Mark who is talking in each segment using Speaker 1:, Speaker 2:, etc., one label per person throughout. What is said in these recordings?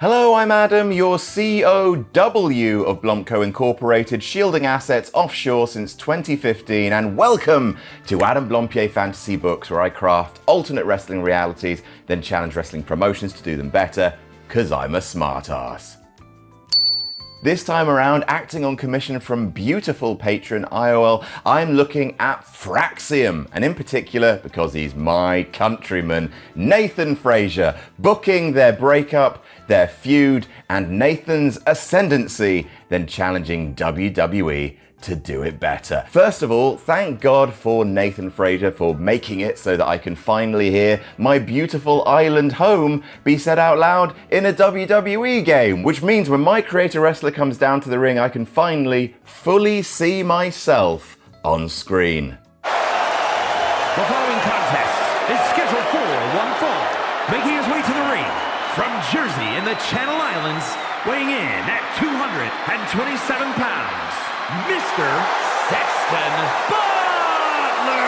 Speaker 1: Hello, I'm Adam, your COW of BlampCo Incorporated, shielding assets offshore since 2015, and welcome to Adam Blampier Fantasy Books, where I craft alternate wrestling realities, then challenge wrestling promotions to do them better, cause I'm a smartass. This time around, acting on commission from beautiful patron IOL, I'm looking at Frazer, and in particular, because he's my countryman, Nathan Frazer, booking their breakup, their feud, and Nathan's ascendancy, then challenging WWE to do it better. First of all, thank God for Nathan Frazer for making it so that I can finally hear my beautiful island home be said out loud in a WWE game, which means when my creator wrestler comes down to the ring, I can finally fully see myself on screen.
Speaker 2: The following contest is scheduled for one fall, making his way to the ring from Jersey in the Channel Islands, weighing in at 227 pounds. Mr. Sexton Butler!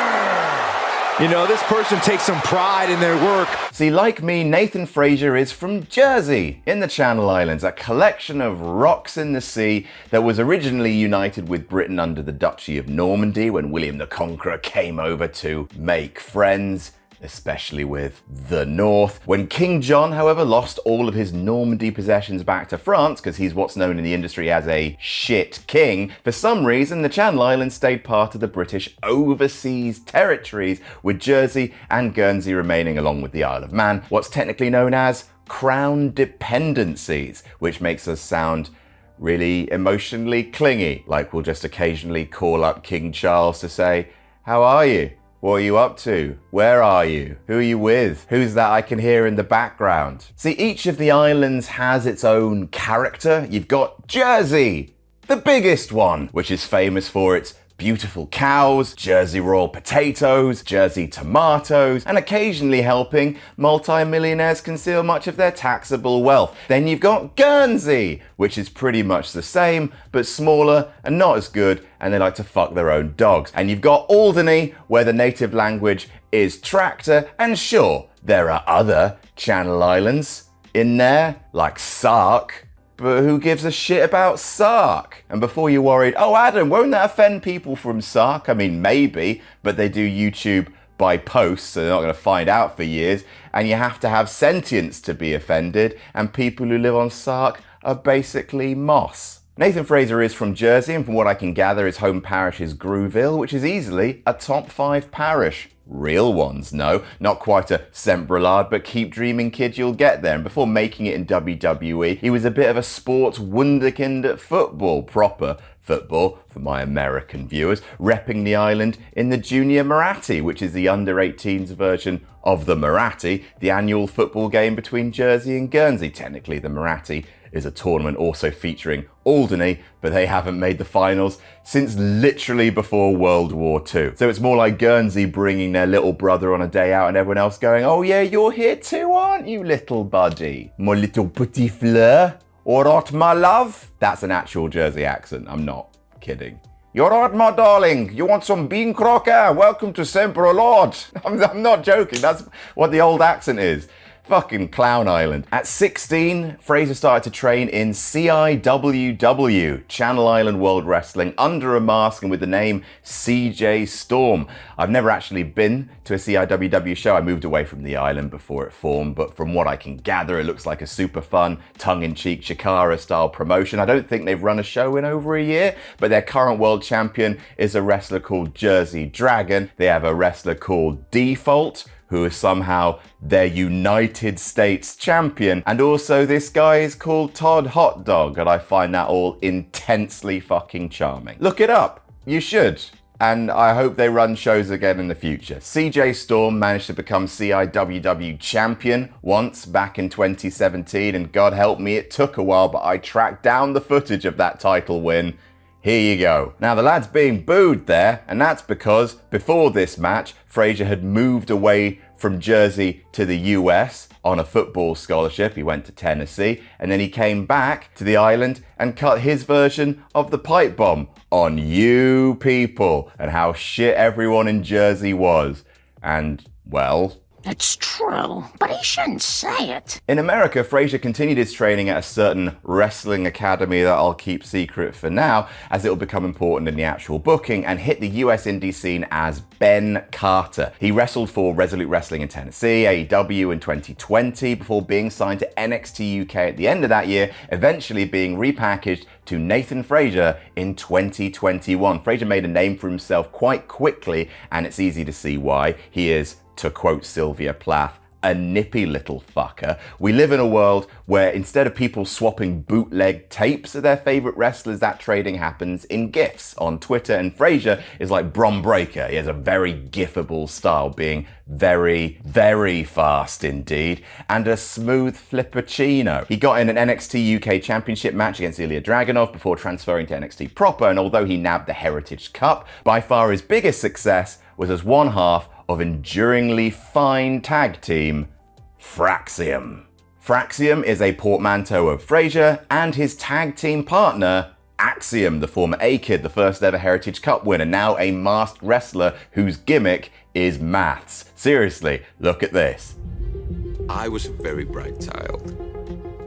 Speaker 3: You know, this person takes some pride in their work.
Speaker 1: See, like me, Nathan Frazer is from Jersey in the Channel Islands, a collection of rocks in the sea that was originally united with Britain under the Duchy of Normandy when William the Conqueror came over to make friends, especially with the North. When King John, however, lost all of his Normandy possessions back to France, because he's what's known in the industry as a shit king, for some reason the Channel Islands stayed part of the British overseas territories, with Jersey and Guernsey remaining along with the Isle of Man, what's technically known as Crown dependencies, which makes us sound really emotionally clingy, like we'll just occasionally call up King Charles to say, "How are you? What are you up to? Where are you? Who are you with? Who's that I can hear in the background?" See, each of the islands has its own character. You've got Jersey, the biggest one, which is famous for its beautiful cows, Jersey Royal potatoes, Jersey tomatoes, and occasionally helping multi-millionaires conceal much of their taxable wealth. Then you've got Guernsey, which is pretty much the same, but smaller and not as good, and they like to fuck their own dogs. And you've got Alderney, where the native language is tractor, and sure, there are other Channel Islands in there, like Sark, but who gives a shit about Sark? And before you're worried, oh Adam, won't that offend people from Sark? I mean, maybe, but they do YouTube by post, so they're not going to find out for years, and you have to have sentience to be offended, and people who live on Sark are basically moss. Nathan Frazer is from Jersey, and from what I can gather, his home parish is Grooville, which is easily a top 5 parish. Real ones, no. Not quite a Saint Brelard, but keep dreaming, kid, you'll get there. And before making it in WWE, he was a bit of a sports wunderkind at football, proper football for my American viewers, repping the island in the Junior Marathi, which is the under-18s version of the Marathi, the annual football game between Jersey and Guernsey. Technically, the Marathi is a tournament also featuring Alderney, but they haven't made the finals since literally before World War II. So it's more like Guernsey bringing their little brother on a day out and everyone else going, "Oh yeah, you're here too, aren't you, little buddy? My little petit fleur? All right, my love?" That's an actual Jersey accent, I'm not kidding. "You're right, my darling. You want some bean crocker? Welcome to Saint Brelard." I'm not joking, that's what the old accent is. Fucking Clown Island. At 16, Frazer started to train in CIWW, Channel Island World Wrestling, under a mask and with the name CJ Storm. I've never actually been to a CIWW show. I moved away from the island before it formed, but from what I can gather, it looks like a super fun, tongue-in-cheek Chikara-style promotion. I don't think they've run a show in over a year, but their current world champion is a wrestler called Jersey Dragon. They have a wrestler called Default, who is somehow their United States champion. And also this guy is called Todd Hot Dog, and I find that all intensely fucking charming. Look it up. You should. And I hope they run shows again in the future. CJ Storm managed to become CIWW champion once back in 2017, and God help me, it took a while, but I tracked down the footage of that title win. Here you go. Now the lad's being booed there, and that's because before this match, Frazer had moved away from Jersey to the US on a football scholarship. He went to Tennessee, and then he came back to the island and cut his version of the pipe bomb on you people and how shit everyone in Jersey was. And, well,
Speaker 4: It's true, but he shouldn't say it.
Speaker 1: In America, Frazer continued his training at a certain wrestling academy that I'll keep secret for now, as it will become important in the actual booking, and hit the US indie scene as Ben Carter. He wrestled for Resolute Wrestling in Tennessee, AEW in 2020, before being signed to NXT UK at the end of that year, eventually being repackaged to Nathan Frazer in 2021. Frazer made a name for himself quite quickly, and it's easy to see why. He is, to quote Sylvia Plath, a nippy little fucker. We live in a world where instead of people swapping bootleg tapes of their favorite wrestlers, that trading happens in GIFs on Twitter, and Frazer is like Bron Breakker. He has a very gifable style, being very, very fast indeed, and a smooth flippercino. He got in an NXT UK Championship match against Ilya Dragunov before transferring to NXT proper, and although he nabbed the Heritage Cup, by far his biggest success was as one half of enduringly fine tag team Fraxium. Fraxium is a portmanteau of Frazer and his tag team partner Axiom, the former A-Kid, the first ever Heritage Cup winner, now a masked wrestler whose gimmick is maths. Seriously, look at this.
Speaker 5: I was a very bright child.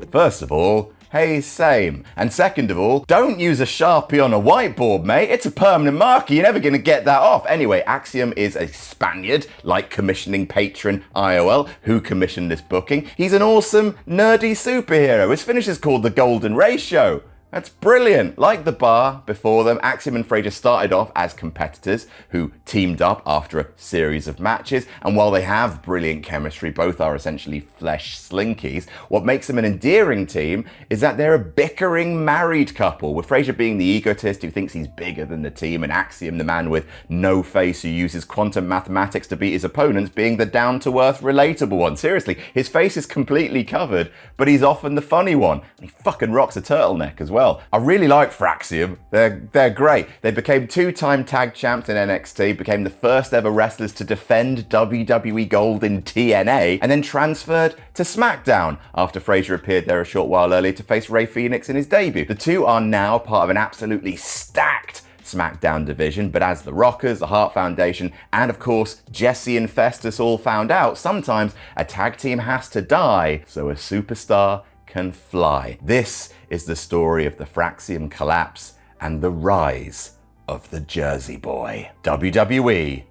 Speaker 1: First of all, hey, same. And second of all, don't use a Sharpie on a whiteboard, mate. It's a permanent marker. You're never going to get that off. Anyway, Axiom is a Spaniard, like commissioning patron IOL, who commissioned this booking. He's an awesome, nerdy superhero. His finish is called the Golden Ratio. That's brilliant. Like the bar before them, Axiom and Frazer started off as competitors who teamed up after a series of matches, and while they have brilliant chemistry, both are essentially flesh slinkies. What makes them an endearing team is that they're a bickering married couple, with Frazer being the egotist who thinks he's bigger than the team, and Axiom, the man with no face who uses quantum mathematics to beat his opponents, being the down-to-earth relatable one. Seriously, his face is completely covered, but he's often the funny one. And he fucking rocks a turtleneck as well. I really like Fraxium. They're great. They became two-time tag champs in NXT, became the first ever wrestlers to defend WWE gold in TNA, and then transferred to SmackDown after Frazer appeared there a short while earlier to face Rey Fenix in his debut. The two are now part of an absolutely stacked SmackDown division, but as the Rockers, the Hart Foundation, and of course Jesse and Festus all found out, sometimes a tag team has to die so a superstar can fly. This is the story of the Fraxium collapse and the rise of the Jersey Boy. WWE,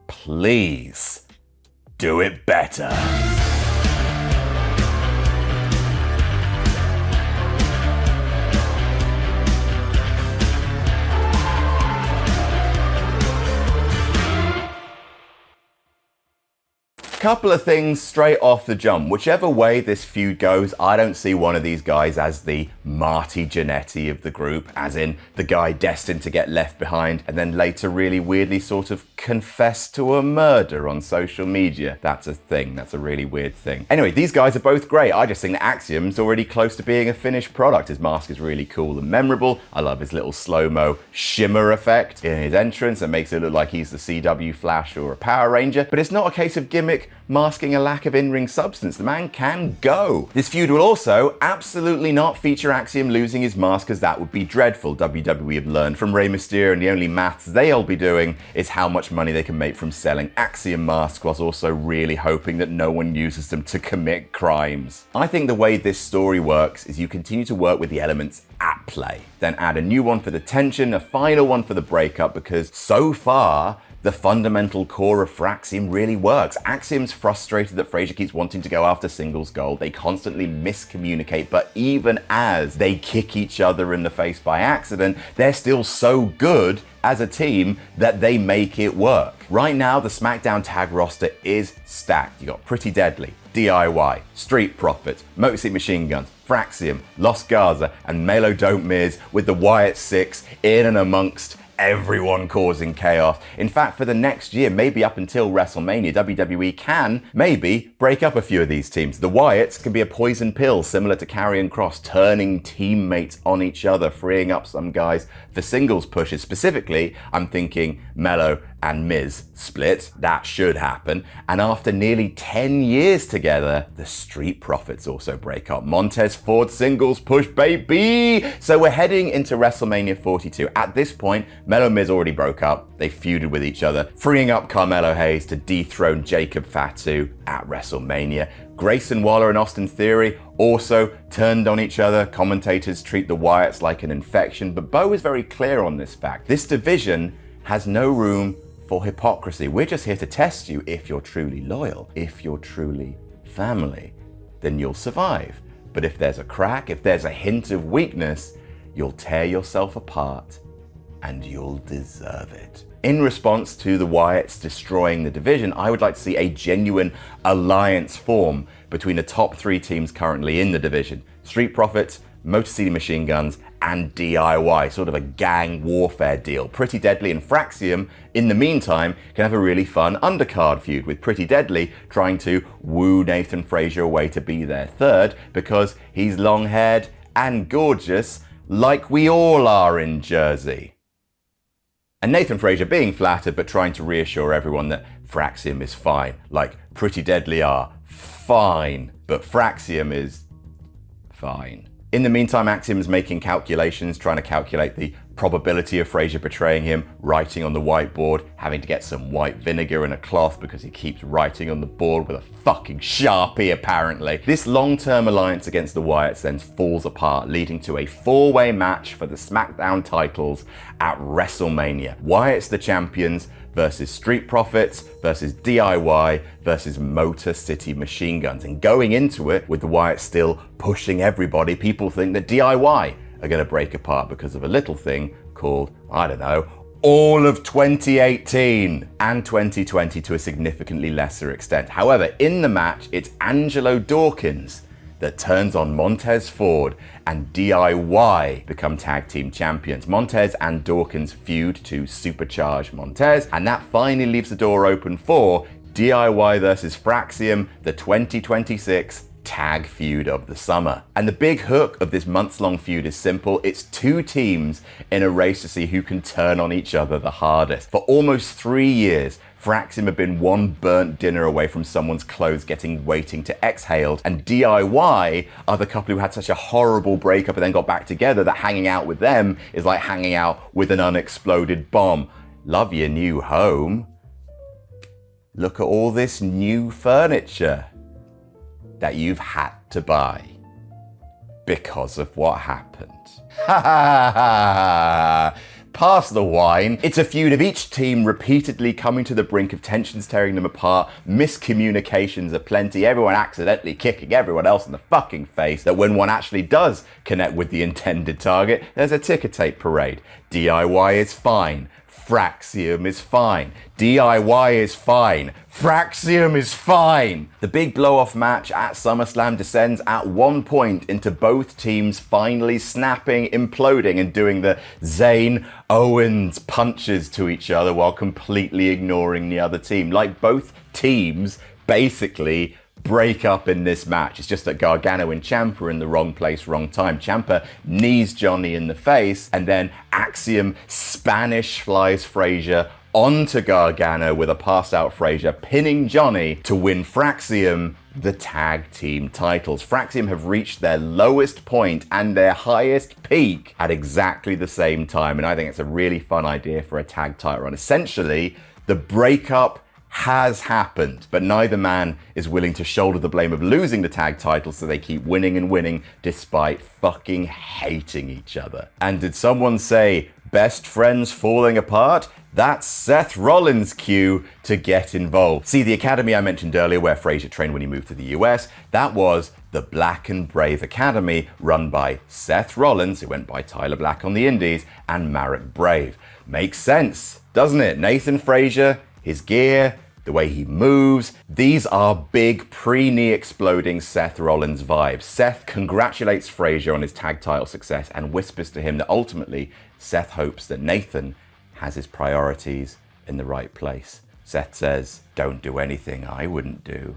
Speaker 1: please do it better. Couple of things straight off the jump. Whichever way this feud goes, I don't see one of these guys as the Marty Jannetty of the group, as in the guy destined to get left behind and then later really weirdly sort of confess to a murder on social media. That's a thing. That's a really weird thing. Anyway, these guys are both great. I just think that Axiom's already close to being a finished product. His mask is really cool and memorable. I love his little slow-mo shimmer effect in his entrance that makes it look like he's the CW Flash or a Power Ranger. But it's not a case of gimmick masking a lack of in-ring substance. The man can go. This feud will also absolutely not feature Axiom losing his mask, as that would be dreadful. WWE have learned from Rey Mysterio, and the only maths they'll be doing is how much money they can make from selling Axiom masks, whilst also really hoping that no one uses them to commit crimes. I think the way this story works is you continue to work with the elements at play, then add a new one for the tension, a final one for the breakup, because so far, the fundamental core of Fraxium really works. Axiom's frustrated that Frazer keeps wanting to go after singles gold. They constantly miscommunicate, but even as they kick each other in the face by accident, they're still so good as a team that they make it work. Right now, the SmackDown tag roster is stacked. You got Pretty Deadly, DIY, Street Profits, Motor City Machine Guns, Fraxium, Los Garza, and Melo Dope Miz, with the Wyatt Six in and amongst everyone causing chaos. In fact, for the next year, maybe up until WrestleMania, WWE can maybe break up a few of these teams. The Wyatts can be a poison pill similar to Karrion Kross, turning teammates on each other, freeing up some guys for singles pushes. Specifically, I'm thinking Melo and Miz split. That should happen. And after nearly 10 years together, the Street Profits also break up. Montez Ford singles push, baby! So we're heading into WrestleMania 42. At this point, Melo and Miz already broke up. They feuded with each other, freeing up Carmelo Hayes to dethrone Jacob Fatu at WrestleMania. Grayson Waller and Austin Theory also turned on each other. Commentators treat the Wyatts like an infection, but Bo is very clear on this fact. This division has no room for hypocrisy. We're just here to test you. If you're truly loyal, if you're truly family, then you'll survive. But if there's a crack, if there's a hint of weakness, you'll tear yourself apart and you'll deserve it. In response to the Wyatts destroying the division, I would like to see a genuine alliance form between the top 3 teams currently in the division. Street Profits, Motor City Machine Guns, and DIY, sort of a gang warfare deal. Pretty Deadly and Fraxium, in the meantime, can have a really fun undercard feud with Pretty Deadly trying to woo Nathan Frazer away to be their third because he's long-haired and gorgeous, like we all are in Jersey. And Nathan Frazer being flattered but trying to reassure everyone that Fraxium is fine, like Pretty Deadly are fine, but Fraxium is fine. In the meantime, Axiom is making calculations, trying to calculate the probability of Frazer betraying him, writing on the whiteboard, having to get some white vinegar and a cloth because he keeps writing on the board with a fucking Sharpie apparently. This long-term alliance against the Wyatts then falls apart, leading to a 4-way match for the SmackDown titles at WrestleMania. Wyatts the champions versus Street Profits versus DIY versus Motor City Machine Guns. And going into it with the Wyatts still pushing everybody, people think that DIY are going to break apart because of a little thing called, I don't know, all of 2018 and 2020 to a significantly lesser extent. However, in the match, it's Angelo Dawkins that turns on Montez Ford, and DIY become tag team champions. Montez and Dawkins feud to supercharge Montez, and that finally leaves the door open for DIY versus Fraxium, the 2026 tag feud of the summer. And the big hook of this months-long feud is simple. It's 2 teams in a race to see who can turn on each other the hardest. For almost 3 years, Fraxium have been one burnt dinner away from someone's clothes waiting to exhale, and DIY are the couple who had such a horrible breakup and then got back together that hanging out with them is like hanging out with an unexploded bomb. Love your new home. Look at all this new furniture that you've had to buy because of what happened. Ha ha ha! Pass the wine. It's a feud of each team repeatedly coming to the brink of tensions tearing them apart, miscommunications aplenty, everyone accidentally kicking everyone else in the fucking face, that when one actually does connect with the intended target, there's a ticker tape parade. DIY is fine. Fraxium is fine. DIY is fine. Fraxium is fine. The big blow-off match at SummerSlam descends at one point into both teams finally snapping, imploding, and doing the Zayn Owens punches to each other while completely ignoring the other team. Like both teams basically break up in this match. It's just that Gargano and Ciampa are in the wrong place, wrong time. Ciampa knees Johnny in the face, and then Axiom Spanish flies Frazer onto Gargano with a passed out Frazer, pinning Johnny to win Fraxium the tag team titles. Fraxium have reached their lowest point and their highest peak at exactly the same time, and I think it's a really fun idea for a tag title run. Essentially, the breakup has happened, but neither man is willing to shoulder the blame of losing the tag title, so they keep winning and winning despite fucking hating each other. And did someone say best friends falling apart? That's Seth Rollins' cue to get involved. See, the academy I mentioned earlier where Frazer trained when he moved to the US, that was the Black and Brave Academy, run by Seth Rollins, who went by Tyler Black on the Indies, and Marek Brave. Makes sense, doesn't it? Nathan Frazer, his gear, the way he moves, these are big pre-knee exploding Seth Rollins vibes. Seth congratulates Frazer on his tag title success and whispers to him that ultimately Seth hopes that Nathan has his priorities in the right place. Seth says, "Don't do anything I wouldn't do."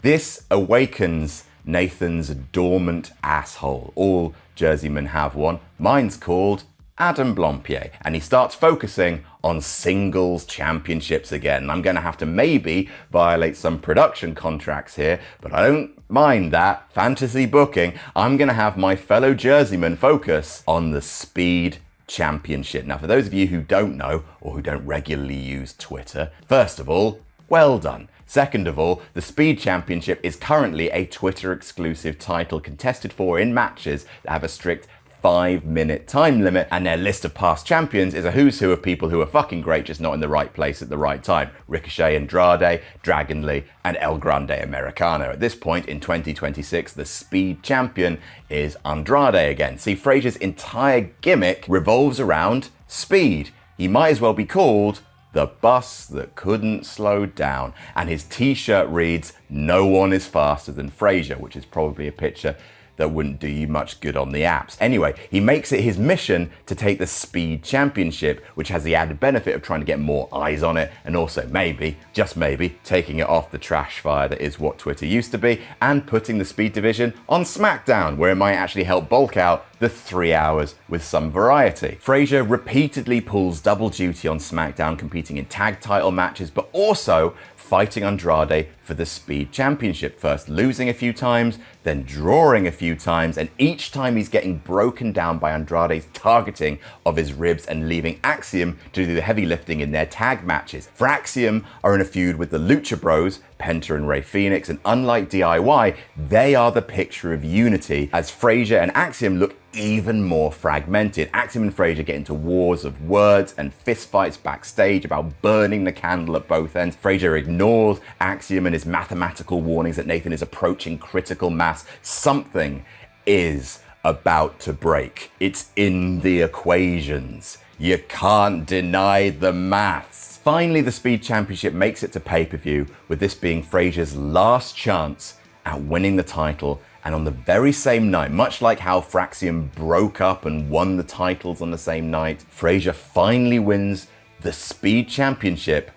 Speaker 1: This awakens Nathan's dormant asshole. All Jerseymen have one. Mine's called Adam Blampied, and he starts focusing on singles championships again. I'm going to have to maybe violate some production contracts here, but I don't mind that. Fantasy booking. I'm going to have my fellow Jerseyman focus on the Speed Championship. Now, for those of you who don't know or who don't regularly use Twitter, first of all, well done. Second of all, the Speed Championship is currently a Twitter exclusive title contested for in matches that have a strict 5-minute time limit, and their list of past champions is a who's who of people who are fucking great, just not in the right place at the right time. Ricochet, Andrade, Dragon Lee, and El Grande Americano. At this point in 2026, the Speed Champion is Andrade again. See, Frazer's entire gimmick revolves around speed. He might as well be called the bus that couldn't slow down. And his t-shirt reads, "No one is faster than Frazer," which is probably a picture that wouldn't do you much good on the apps. Anyway, he makes it his mission to take the Speed Championship, which has the added benefit of trying to get more eyes on it, and also maybe, just maybe, taking it off the trash fire that is what Twitter used to be, and putting the Speed division on SmackDown, where it might actually help bulk out the 3 hours with some variety. Frazer repeatedly pulls double duty on SmackDown, competing in tag title matches, but also fighting Andrade for the Speed Championship, first losing a few times, then drawing a few times, and each time he's getting broken down by Andrade's targeting of his ribs and leaving Axiom to do the heavy lifting in their tag matches. For Axiom are in a feud with the Lucha Bros, Penta and Rey Fenix, and unlike DIY, they are the picture of unity, as Frazer and Axiom look even more fragmented. Axiom and Frazer get into wars of words and fistfights backstage about burning the candle at both ends. Frazer ignores Axiom and his mathematical warnings that Nathan is approaching critical mass. Something is about to break. It's in the equations. You can't deny the maths. Finally, the Speed Championship makes it to pay-per-view, with this being Frazer's last chance at winning the title. And on the very same night, much like how Fraxium broke up and won the titles on the same night, Frazer finally wins the Speed Championship,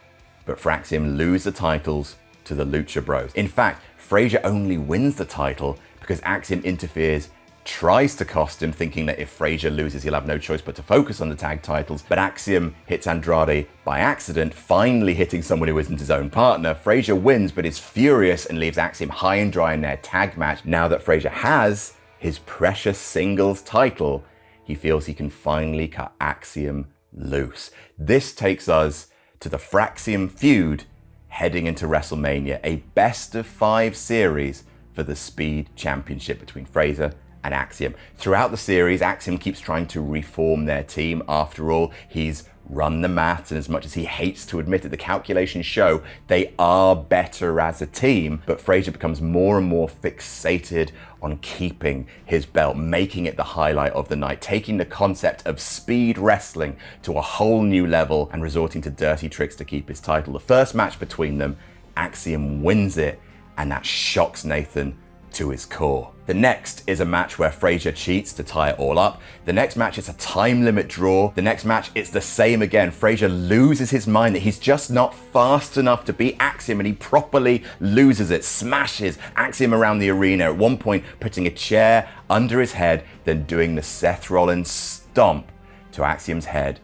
Speaker 1: but Fraxium lose the titles to the Lucha Bros. In fact, Frazer only wins the title because Axiom interferes, tries to cost him, thinking that if Frazer loses, he'll have no choice but to focus on the tag titles. But Axiom hits Andrade by accident, finally hitting someone who isn't his own partner. Frazer wins, but is furious and leaves Axiom high and dry in their tag match. Now that Frazer has his precious singles title, he feels he can finally cut Axiom loose. This takes us to the Fraxium feud heading into WrestleMania, a best-of-5 series for the Speed Championship between Frazer and Axiom. Throughout the series, Axiom keeps trying to reform their team. After all, he's run the maths, and as much as he hates to admit it, the calculations show they are better as a team. But Frazer becomes more and more fixated on keeping his belt, making it the highlight of the night, taking the concept of speed wrestling to a whole new level and resorting to dirty tricks to keep his title. The first match between them, Axiom wins it, and that shocks Nathan to his core. The next is a match where Frazer cheats to tie it all up. The next match is a time limit draw. The next match, it's the same again. Frazer loses his mind that he's just not fast enough to beat Axiom, and he properly loses it, smashes Axiom around the arena, at one point putting a chair under his head, then doing the Seth Rollins stomp to Axiom's head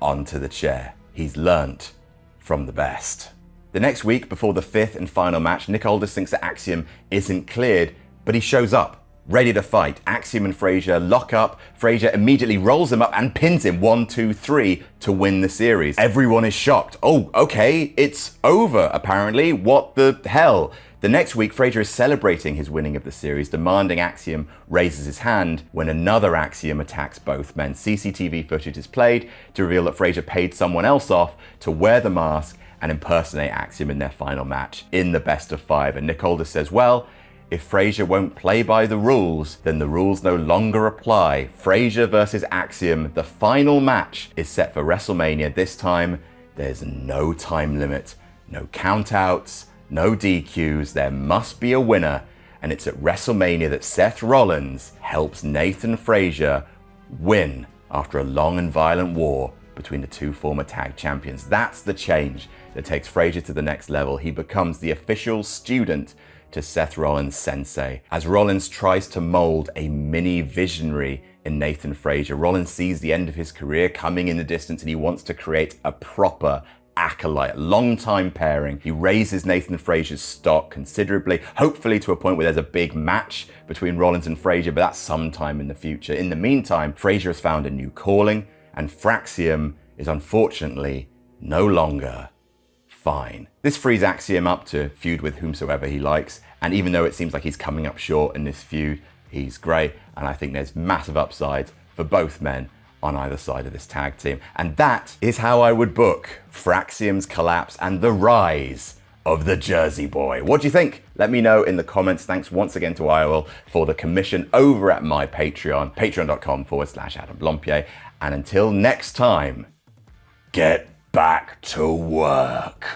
Speaker 1: onto the chair. He's learnt from the best. The next week, before the fifth and final match, Nick Aldis thinks that Axiom isn't cleared, but he shows up, ready to fight. Axiom and Frazer lock up. Frazer immediately rolls him up and pins him 1, 2, 3 to win the series. Everyone is shocked. Oh, okay, it's over, apparently. What the hell? The next week, Frazer is celebrating his winning of the series, demanding Axiom raises his hand when another Axiom attacks both men. CCTV footage is played to reveal that Frazer paid someone else off to wear the mask and impersonate Axiom in their final match in the best of 5. And Nick Aldis says, well, if Frazer won't play by the rules, then the rules no longer apply. Frazer versus Axiom, the final match, is set for WrestleMania. This time, there's no time limit, no countouts, no DQs. There must be a winner. And it's at WrestleMania that Seth Rollins helps Nathan Frazer win after a long and violent war between the two former tag champions. That's the change that takes Frazer to the next level. He becomes the official student to Seth Rollins' sensei, as Rollins tries to mold a mini visionary in Nathan Frazer. Rollins sees the end of his career coming in the distance and he wants to create a proper acolyte, long-time pairing. He raises Nathan Frazer's stock considerably, hopefully to a point where there's a big match between Rollins and Frazer, but that's sometime in the future. In the meantime, Frazer has found a new calling, and Fraxium is unfortunately no longer fine. This frees Axiom up to feud with whomsoever he likes, and even though it seems like he's coming up short in this feud, he's great, and I think there's massive upsides for both men on either side of this tag team. And that is how I would book Fraxium's collapse and the rise of the Jersey Boy. What do you think? Let me know in the comments. Thanks once again to IOL for the commission over at my Patreon, patreon.com/Adam Blampier. And until next time, get back to work.